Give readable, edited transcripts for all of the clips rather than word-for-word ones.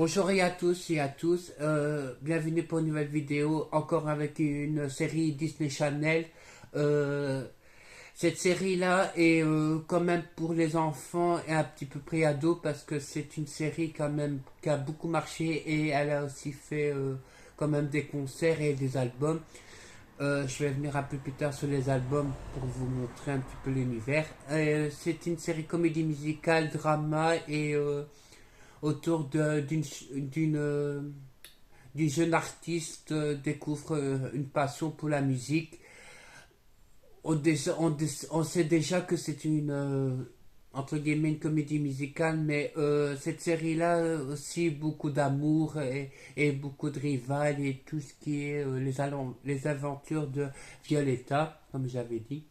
Bonjour à tous et à tous, bienvenue pour une nouvelle vidéo, encore avec une série Disney Channel. Euh, cette série-là est quand même pour les enfants et un petit peu pré-ado parce que c'est une série quand même qui a beaucoup marché et elle a aussi fait quand même des concerts et des albums. Je vais venir un peu plus tard sur les albums pour vous montrer un petit peu l'univers. C'est une série comédie musicale, drama et autour d'une jeune artiste découvre une passion pour la musique. On sait déjà que c'est une entre guillemets une comédie musicale, mais cette série-là aussi beaucoup d'amour et beaucoup de rivales et tout ce qui est les aventures de Violetta, comme j'avais dit.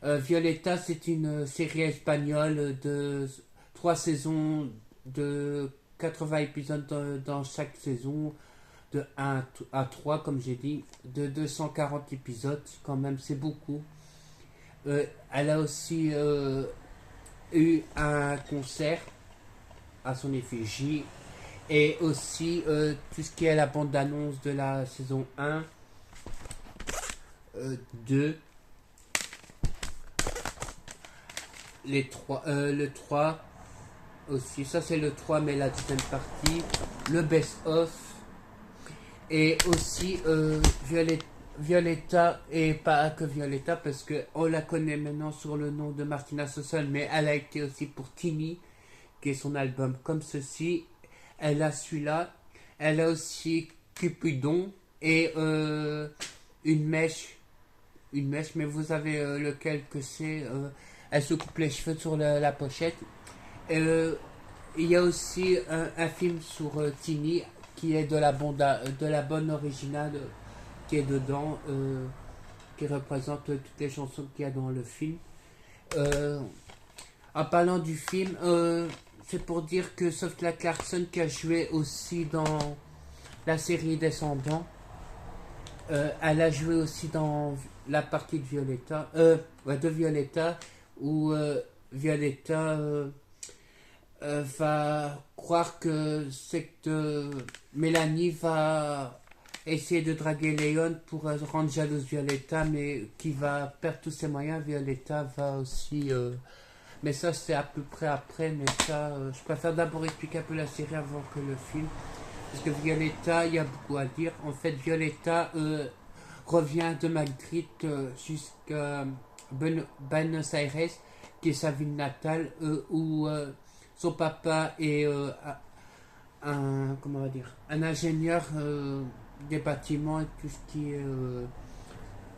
Violetta, c'est une série espagnole de 3 saisons de 80 épisodes dans chaque saison, de 1 à 3, comme j'ai dit, de 240 épisodes, quand même, c'est beaucoup. Elle a aussi eu un concert à son effigie et aussi tout ce qui est la bande-annonce de la saison 1, 2, le 3 aussi, ça c'est le 3 mais la deuxième partie, le best-of et aussi Violetta et pas que Violetta parce que on la connaît maintenant sur le nom de Martina Sossel, mais elle a été aussi pour Tini qui est son album comme ceci. Elle a celui-là, elle a aussi Cupidon et une mèche, mais vous avez lequel que c'est. Elle se coupe les cheveux sur la pochette. Euh, il y a aussi un film sur Tini qui est de la bonne originale qui est dedans, qui représente toutes les chansons qu'il y a dans le film. Euh, En parlant du film, c'est pour dire que Sophia Clarkson qui a joué aussi dans la série Descendants, elle a joué aussi dans la partie de Violetta, ouais, de Violetta, où Violetta va croire que c'est que Mélanie va essayer de draguer Léon pour rendre jalouse Violetta, mais qui va perdre tous ses moyens. Violetta va aussi... mais ça, c'est à peu près après, mais ça, je préfère d'abord expliquer un peu la série avant que le film. Parce que Violetta, il y a beaucoup à dire. En fait, Violetta revient de Madrid jusqu'à Buenos Aires, qui est sa ville natale, où son papa est comment on va dire, un ingénieur des bâtiments et tout ce qui est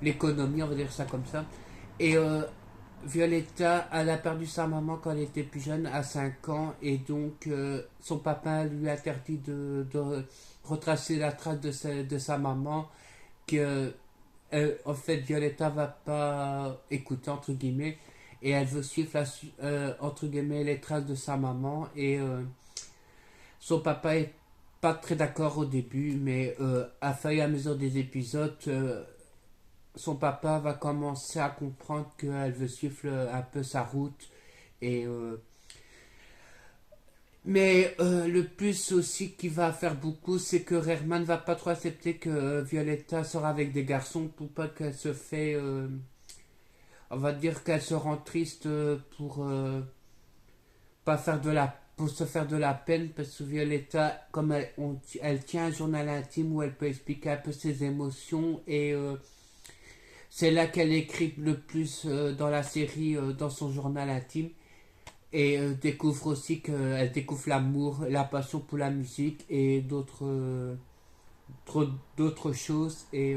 l'économie, on va dire ça comme ça. Et Violetta, elle a perdu sa maman quand elle était plus jeune, à 5 ans, et donc son papa lui a interdit de retracer la trace de sa maman, que en fait Violetta va pas écouter, entre guillemets, et elle veut suivre entre guillemets les traces de sa maman, et son papa est pas très d'accord au début, mais à fur et à mesure des épisodes, son papa va commencer à comprendre qu'elle veut suivre un peu sa route. Et, mais le plus aussi qui va faire beaucoup, c'est que Rerman ne va pas trop accepter que Violetta sort avec des garçons pour pas qu'elle se fait... on va dire qu'elle se rend triste pour pas faire de la pour se faire de la peine, parce que Violetta, comme elle tient un journal intime où elle peut expliquer un peu ses émotions, et c'est là qu'elle écrit le plus dans la série, dans son journal intime, et découvre aussi qu'elle découvre l'amour, la passion pour la musique et d'autres choses, et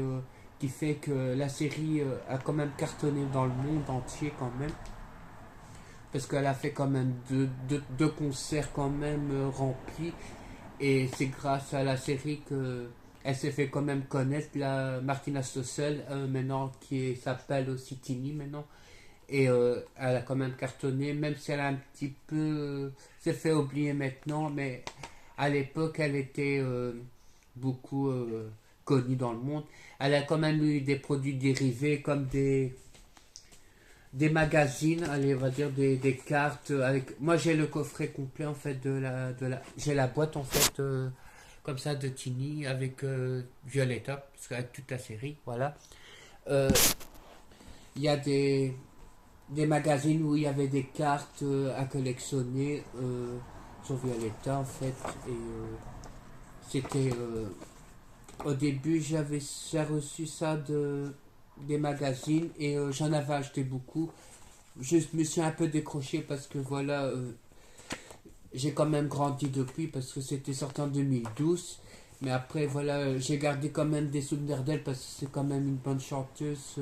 qui fait que la série a quand même cartonné dans le monde entier quand même, parce qu'elle a fait quand même deux concerts quand même remplis, et c'est grâce à la série que elle s'est fait quand même connaître, la Martina Stossel, maintenant s'appelle aussi Tini maintenant, et elle a quand même cartonné, même si elle a un petit peu s'est fait oublier maintenant, mais à l'époque elle était beaucoup connue dans le monde. Elle a quand même eu des produits dérivés comme des magazines, allez, on va dire des cartes avec. Moi, j'ai le coffret complet en fait j'ai la boîte en fait comme ça de Tiny avec Violetta, parce qu'avec toute la série, voilà. Euh, Il y a des magazines où il y avait des cartes à collectionner sur Violetta en fait, et c'était au début j'ai reçu ça des magazines et j'en avais acheté beaucoup. Je me suis un peu décroché parce que voilà, j'ai quand même grandi depuis parce que c'était sorti en 2012. Mais après, voilà, j'ai gardé quand même des souvenirs d'elle parce que c'est quand même une bonne chanteuse,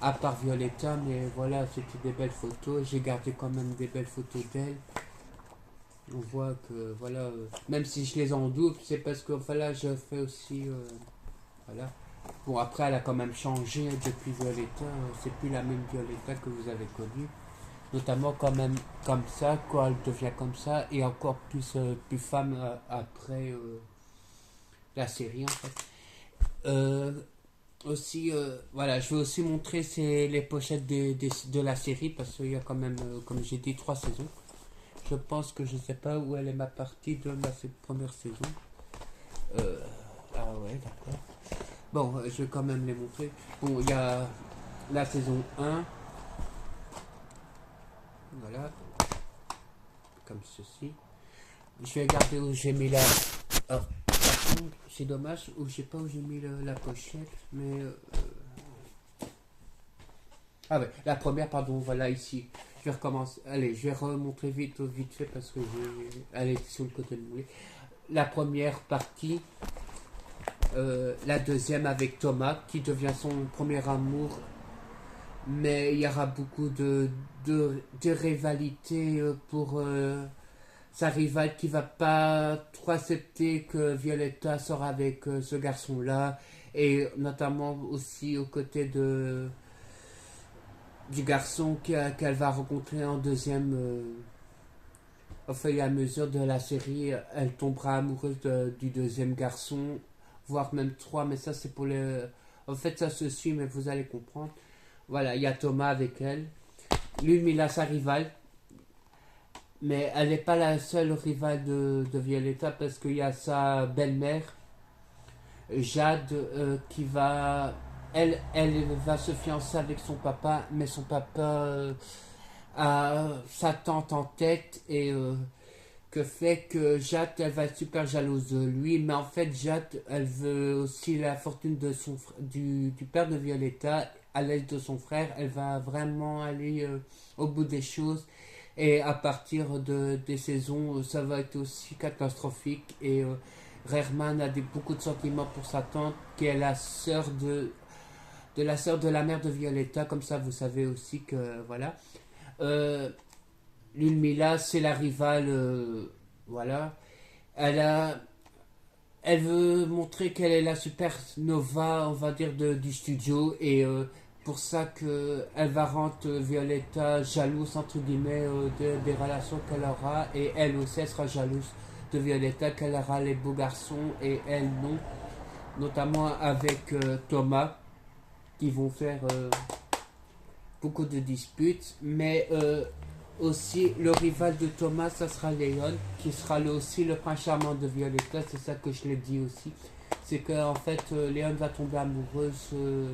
à part Violetta. Mais voilà, c'était des belles photos. J'ai gardé quand même des belles photos d'elle. On voit que, voilà, même si je les en double, c'est parce que, voilà, je fais aussi, voilà. Bon, après, elle a quand même changé depuis Violetta. C'est plus la même Violetta que vous avez connue. Notamment quand même comme ça, quand elle devient comme ça, et encore plus femme après la série en fait. Euh, Aussi, voilà, je vais aussi montrer les pochettes de la série parce qu'il y a quand même, comme j'ai dit, 3 saisons. Je pense que je sais pas où elle est ma partie de ma première saison. Euh, ah ouais, d'accord. Bon, je vais quand même les montrer. Bon, il y a la saison 1, voilà, comme ceci. Je vais regarder où j'ai mis la. Oh, c'est dommage, ou je sais pas où j'ai mis la pochette, mais. Ah ouais, la première, pardon, voilà ici. Je vais recommencer. Allez, je vais remontrer vite fait parce que elle est sur le côté de moi. La première partie, la deuxième avec Thomas, qui devient son premier amour, mais il y aura beaucoup de rivalité pour sa rivale qui va pas trop accepter que Violetta sort avec ce garçon-là, et notamment aussi aux côtés du garçon qu'elle va rencontrer en deuxième. Au fur et à mesure de la série, elle tombera amoureuse du deuxième garçon, voire même trois, mais ça c'est pour le. En fait, ça se suit, mais vous allez comprendre. Voilà, il y a Thomas avec elle. Lui, il a sa rivale, mais elle n'est pas la seule rivale de Violetta parce qu'il y a sa belle-mère, Jade, qui va. Elle va se fiancer avec son papa, mais son papa a sa tante en tête et que fait que Jade, elle va être super jalouse de lui, mais en fait, Jade, elle veut aussi la fortune de du père de Violetta à l'aide de son frère. Elle va vraiment aller au bout des choses. Et à partir des saisons, ça va être aussi catastrophique. Et Rehrman a beaucoup de sentiments pour sa tante, qui est la sœur de la sœur de la mère de Violetta. Comme ça, vous savez aussi que, voilà. Euh, Ludmilla, c'est la rivale, voilà. Elle a, elle veut montrer qu'elle est la supernova, on va dire, du studio, et pour ça que elle va rendre Violetta jalouse entre guillemets des relations qu'elle aura, et elle aussi elle sera jalouse de Violetta, qu'elle aura les beaux garçons et elle non, notamment avec Thomas, qui vont faire beaucoup de disputes, mais aussi le rival de Thomas, ça sera Léon, qui sera aussi le prince charmant de Violetta. C'est ça que je l'ai dit aussi. C'est qu'en en fait, Léon va tomber amoureuse. Euh,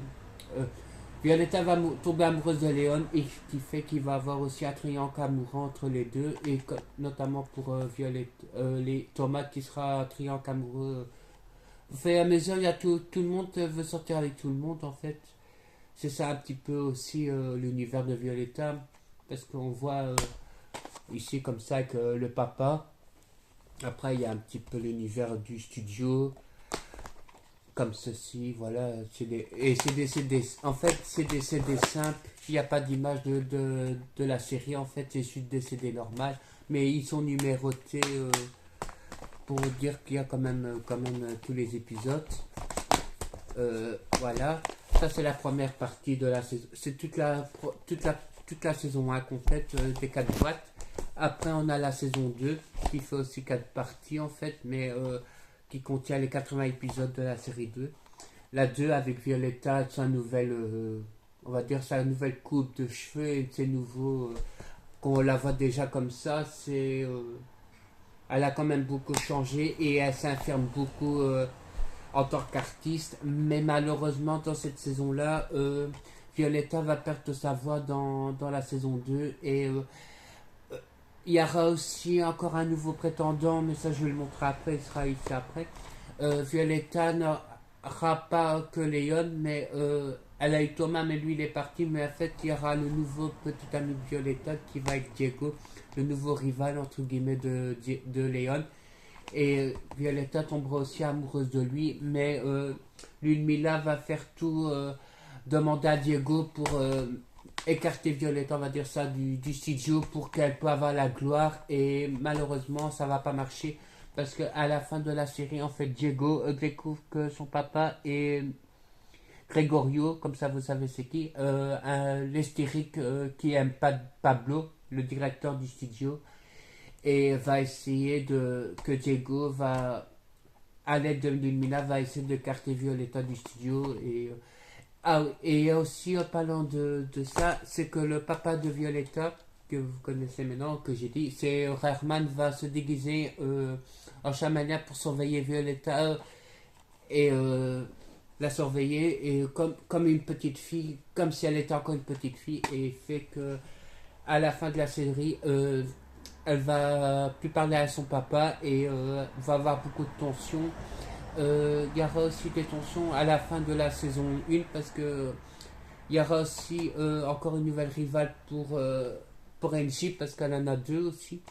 Violetta va tomber amoureuse de Léon, et qui fait qu'il va avoir aussi un triangle amoureux entre les deux, et notamment pour Thomas qui sera un triangle amoureux. Au fur et à mesure, il y a tout le monde veut sortir avec tout le monde en fait. C'est ça un petit peu aussi l'univers de Violetta, parce qu'on voit ici comme ça que le papa, après il y a un petit peu l'univers du studio, comme ceci, voilà, et en fait c'est des CD simples, il n'y a pas d'image de la série, en fait c'est juste des CD normales, mais ils sont numérotés pour dire qu'il y a quand même tous les épisodes. Voilà. Ça, c'est la première partie de la saison. C'est toute la saison 1 complète des 4 boîtes. Après, on a la saison 2 qui fait aussi 4 parties en fait, mais qui contient les 80 épisodes de la série 2. La 2 avec Violetta, sa nouvelle on va dire, sa nouvelle coupe de cheveux et ses nouveaux, qu'on la voit déjà comme ça, elle a quand même beaucoup changé et elle s'affirme beaucoup en tant qu'artiste, mais malheureusement dans cette saison-là, Violetta va perdre sa voix dans la saison 2 et il y aura aussi encore un nouveau prétendant, mais ça je vais le montrer après, il sera ici après. Violetta n'aura pas que Léon, mais elle a eu Thomas, mais lui il est parti, mais en fait il y aura le nouveau petit ami de Violetta qui va être Diego, le nouveau rival entre guillemets de Léon. Et Violetta tombera aussi amoureuse de lui, mais Ludmilla va faire tout, demander à Diego pour écarter Violetta, on va dire ça, du studio pour qu'elle puisse avoir la gloire. Et malheureusement, ça va pas marcher parce qu'à la fin de la série, en fait, Diego découvre que son papa est Gregorio, comme ça vous savez c'est qui, l'hystérique qui aime pas Pablo, le directeur du studio, et va essayer que Diego va, à l'aide de Lumina, va essayer de carter Violetta du studio. Et aussi en parlant de ça, c'est que le papa de Violetta, que vous connaissez maintenant, que j'ai dit, c'est Herman va se déguiser en chamalien pour surveiller Violetta et la surveiller et comme une petite fille, comme si elle était encore une petite fille, et fait que à la fin de la série, elle va plus parler à son papa et va avoir beaucoup de tensions. Il y aura aussi des tensions à la fin de la saison 1 parce que il y aura aussi encore une nouvelle rivale pour Engie parce qu'elle en a deux aussi.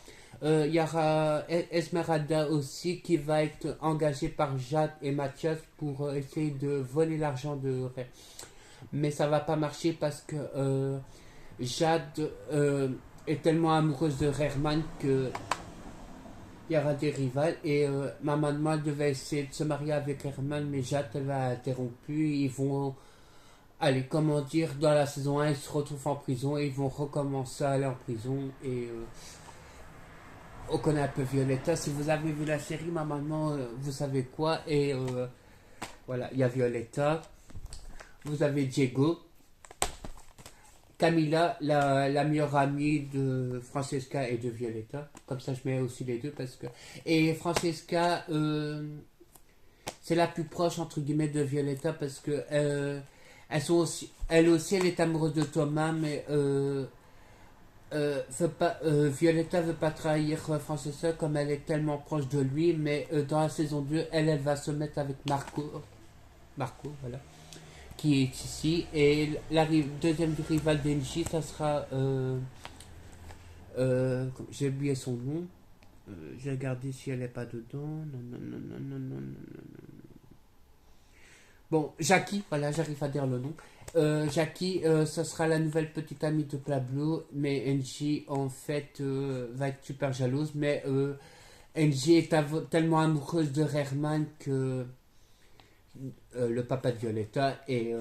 Il y aura Esmeralda aussi qui va être engagée par Jade et Mathias pour essayer de voler l'argent de Ray. Mais ça va pas marcher parce que Jade est tellement amoureuse de Herman que il y aura des rivales et ma maman devait essayer de se marier avec Herman mais Jade elle a interrompu. Ils vont aller comment dire dans la saison 1 ils se retrouvent en prison et ils vont recommencer à aller en prison et on connaît un peu Violetta. Si vous avez vu la série ma maman vous savez quoi et voilà il y a Violetta, vous avez Diego, Camila, la meilleure amie de Francesca et de Violetta. Comme ça, je mets aussi les deux parce que. Et Francesca, c'est la plus proche entre guillemets de Violetta parce que elles sont aussi, elle aussi, elle est amoureuse de Thomas, mais Violetta veut pas trahir Francesca comme elle est tellement proche de lui. Mais dans la saison 2 elle va se mettre avec Marco, voilà qui est ici. Et la deuxième rivale d'Engie, ça sera. J'ai oublié son nom. J'ai regardé si elle n'est pas dedans. Non, non, non, non, non, non, non, non. Bon, Jackie, voilà, j'arrive à dire le nom. Jackie, ça sera la nouvelle petite amie de Pablo, mais Engie, en fait, va être super jalouse. Mais Engie est tellement amoureuse de Herman que le papa de Violetta et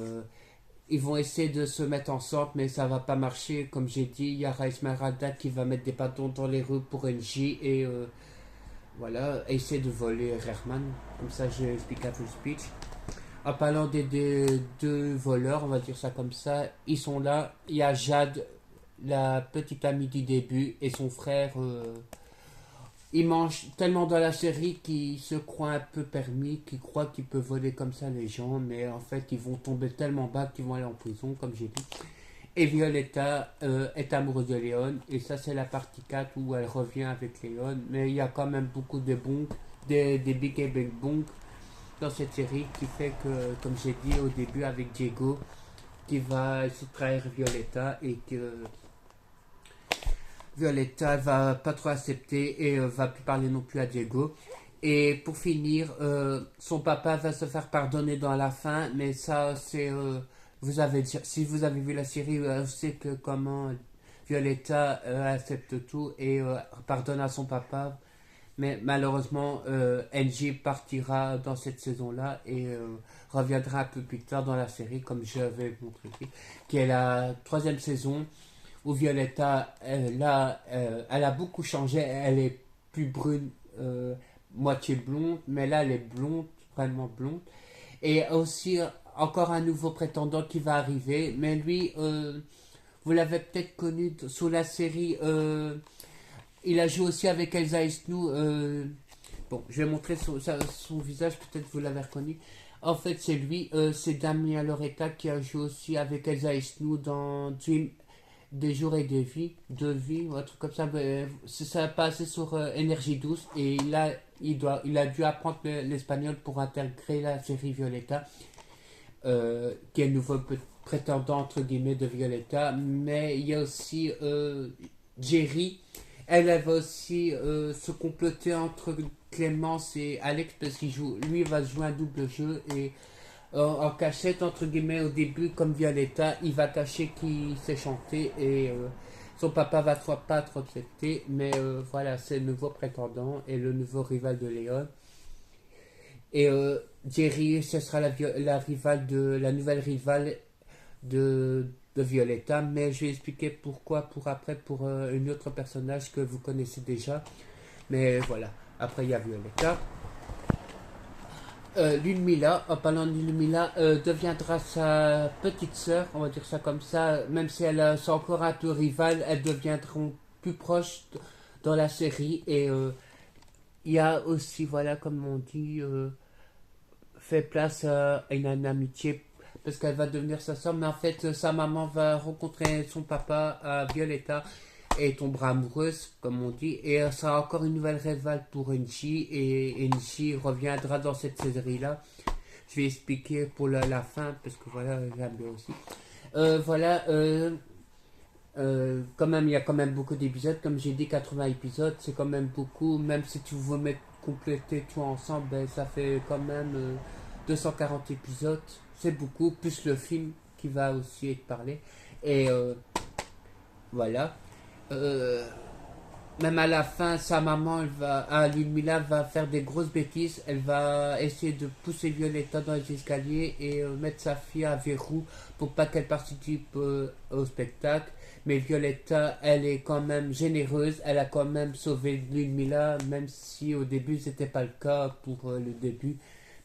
ils vont essayer de se mettre ensemble mais ça va pas marcher comme j'ai dit. Il y aura Esmeralda qui va mettre des bâtons dans les roues pour NJ et voilà essayer de voler Herman, comme ça j'ai expliqué un peu le speech. En parlant des deux voleurs, on va dire ça comme ça, ils sont là. Il y a Jade, la petite amie du début, et son frère il mange tellement dans la série qu'il se croit un peu permis, qu'il croit qu'il peut voler comme ça les gens, mais en fait ils vont tomber tellement bas qu'ils vont aller en prison, comme j'ai dit. Et Violetta est amoureuse de Léon, et ça c'est la partie 4 où elle revient avec Léon, mais il y a quand même beaucoup de bons, des big et big bons dans cette série qui fait que, comme j'ai dit au début avec Diego, qui va se trahir Violetta et que Violetta va pas trop accepter et va plus parler non plus à Diego. Et pour finir, son papa va se faire pardonner dans la fin, mais ça c'est si vous avez vu la série, vous savez que comment Violetta accepte tout et pardonne à son papa. Mais malheureusement, Angie partira dans cette saison-là et reviendra un peu plus tard dans la série, comme je vais vous montrer, qui est la troisième saison où Violetta, elle a beaucoup changé. Elle est plus brune, moitié blonde, mais là, elle est blonde, vraiment blonde. Et aussi, encore un nouveau prétendant qui va arriver, mais lui, vous l'avez peut-être connu sous la série. Il a joué aussi avec Elsa Esnou. Bon, je vais montrer son visage, peut-être vous l'avez reconnu. En fait, c'est lui, c'est Damien Loretta qui a joué aussi avec Elsa Esnou dans Dream des jours et des vies, de vie, ou un truc comme ça. Ça a passé sur Énergie 12 et il a dû apprendre l'espagnol pour intégrer la série Violetta, qui est le nouveau prétendant entre guillemets de Violetta. Mais il y a aussi Jerry. Elle va aussi se comploter entre Clémence et Alex parce lui va jouer un double jeu et en cachette entre guillemets au début comme Violetta, il va cacher qu'il sait chanter et son papa va pas trop accepter, mais voilà, c'est le nouveau prétendant et le nouveau rival de Léon. Et Jerry, ce sera la nouvelle rivale de Violetta, mais je vais expliquer pourquoi pour un autre personnage que vous connaissez déjà. Mais voilà, après il y a Violetta. Ludmilla, en parlant de Ludmilla, deviendra sa petite sœur, on va dire ça comme ça, même si sont encore un peu rivales, elles deviendront plus proches dans la série. Et il y a aussi, voilà, comme on dit, fait place à une amitié parce qu'elle va devenir sa soeur, mais en fait sa maman va rencontrer son papa à Violetta et tombera amoureuse comme on dit, et elle sera encore une nouvelle rivale pour Enchi, et Enchi reviendra dans cette série là. Je vais expliquer pour la fin parce que voilà, j'aime bien aussi. Voilà, quand même il y a quand même beaucoup d'épisodes, comme j'ai dit 80 épisodes, c'est quand même beaucoup, même si tu veux mettre compléter tout ensemble, ben, ça fait quand même 240 épisodes, c'est beaucoup, plus le film qui va aussi être parlé. Et voilà. Euh, Même à la fin, sa maman, Ludmilla va faire des grosses bêtises. Elle va essayer de pousser Violetta dans les escaliers et mettre sa fille à verrou pour pas qu'elle participe au spectacle. Mais Violetta, elle est quand même généreuse. Elle a quand même sauvé Ludmilla, même si au début c'était pas le cas pour le début.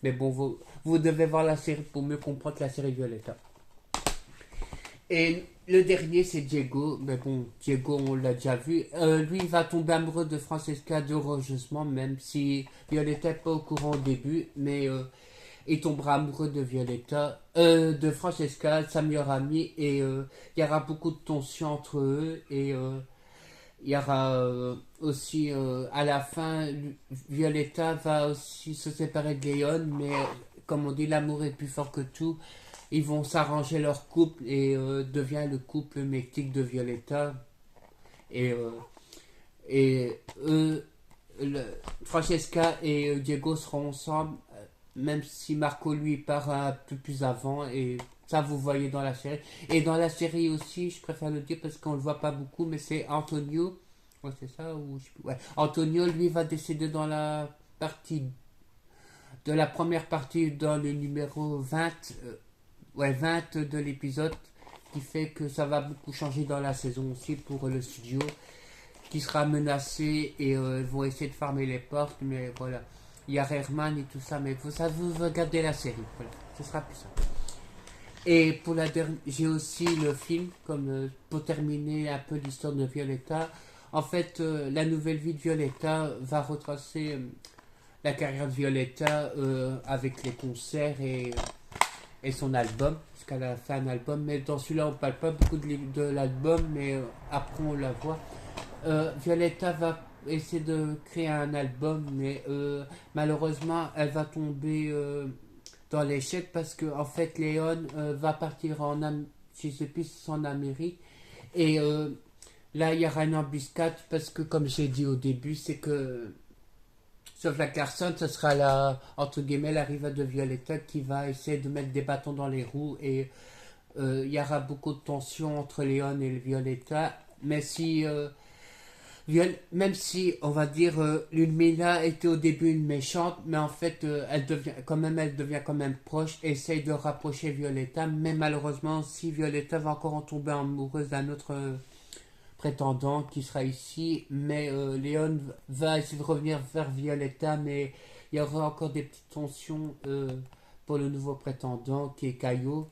Mais bon, vous devez voir la série pour mieux comprendre la série Violetta. Et le dernier, c'est Diego. Mais bon, Diego, on l'a déjà vu. Lui, il va tomber amoureux de Francesca heureusement, même si Violetta n'est pas au courant au début. Mais il tombera amoureux de Violetta, de Francesca, sa meilleure amie. Et il y aura beaucoup de tension entre eux. Et il y aura aussi, à la fin, Violetta va aussi se séparer de Léon. Mais comme on dit, l'amour est plus fort que tout. Ils vont s'arranger leur couple et devient le couple mythique de Violetta. Et, Francesca et Diego seront ensemble, même si Marco lui part un peu plus avant. Et ça, vous voyez dans la série. Et dans la série aussi, je préfère le dire parce qu'on le voit pas beaucoup, mais c'est Antonio. Ouais, c'est ça ou ouais. Antonio, lui, va décéder dans la partie de la première partie, dans le numéro 20. 20 de l'épisode, qui fait que ça va beaucoup changer dans la saison aussi pour le studio qui sera menacé et ils vont essayer de fermer les portes, mais voilà, il y a Herman et tout ça, mais vous regardez la série, voilà, ce sera plus simple. Et pour la dernière, j'ai aussi le film comme pour terminer un peu l'histoire de Violetta. En fait, la nouvelle vie de Violetta va retracer la carrière de Violetta avec les concerts et son album, parce qu'elle a fait un album, mais dans celui-là on parle pas beaucoup de l'album, mais après on la voit. Violetta va essayer de créer un album, mais malheureusement elle va tomber dans l'échec parce que en fait Léon va partir je sais plus si c'est en Amérique, et là il y aura une embuscade parce que comme j'ai dit au début, c'est que sauf la Clarkson, ce sera entre guillemets, la rivale de Violetta qui va essayer de mettre des bâtons dans les roues et il y aura beaucoup de tension entre Léon et Violetta. Mais même si, on va dire, Ludmilla était au début une méchante, mais en fait, elle devient quand même proche, essaye de rapprocher Violetta, mais malheureusement, si Violetta va encore en tomber amoureuse d'un autre prétendant qui sera ici, mais Léon va essayer de revenir vers Violetta, mais il y aura encore des petites tensions pour le nouveau prétendant qui est Caillot,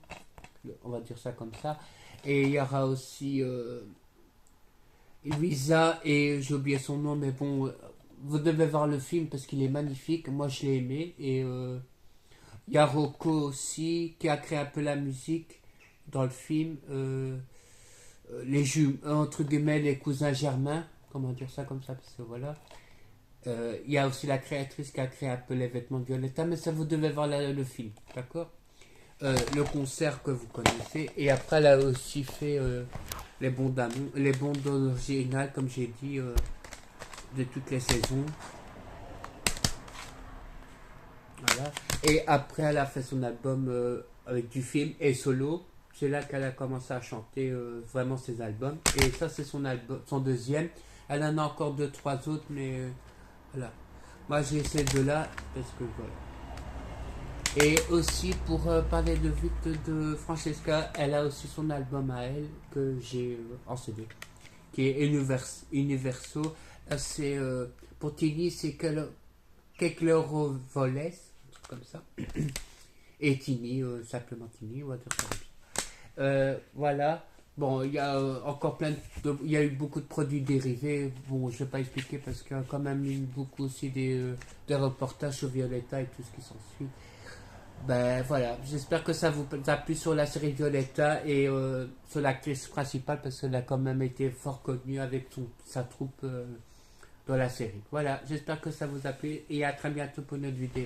on va dire ça comme ça. Et il y aura aussi Louisa et j'ai oublié son nom, mais bon, vous devez voir le film parce qu'il est magnifique. Moi, je l'ai aimé. Et il y a Rocco aussi qui a créé un peu la musique dans le film. Entre guillemets, les cousins germains, comment dire ça comme ça, parce que voilà. Il y a aussi la créatrice qui a créé un peu les vêtements de Violetta, mais ça vous devez voir le film, d'accord. Le concert que vous connaissez, et après elle a aussi fait les bandes originales, comme j'ai dit, de toutes les saisons. Voilà. Et après elle a fait son album avec du film et solo. C'est là qu'elle a commencé à chanter vraiment ses albums. Et ça c'est son album, son deuxième. Elle en a encore deux, trois autres, mais voilà. Moi j'ai ces deux-là parce que voilà. Et aussi pour parler de vite de Francesca, elle a aussi son album à elle que j'ai en CD, qui est Universo. C'est pour Tini, c'est quelques voles, comme ça. Et Tini, simplement Tini, on va dire ça. Voilà. Bon, il y a encore il y a eu beaucoup de produits dérivés. Bon, je vais pas expliquer parce qu'il y a quand même eu beaucoup aussi des reportages sur Violetta et tout ce qui s'ensuit. Ben voilà, j'espère que ça vous a plu sur la série Violetta et sur l'actrice principale parce qu'elle a quand même été fort connue avec sa troupe dans la série. Voilà, j'espère que ça vous a plu et à très bientôt pour une autre vidéo.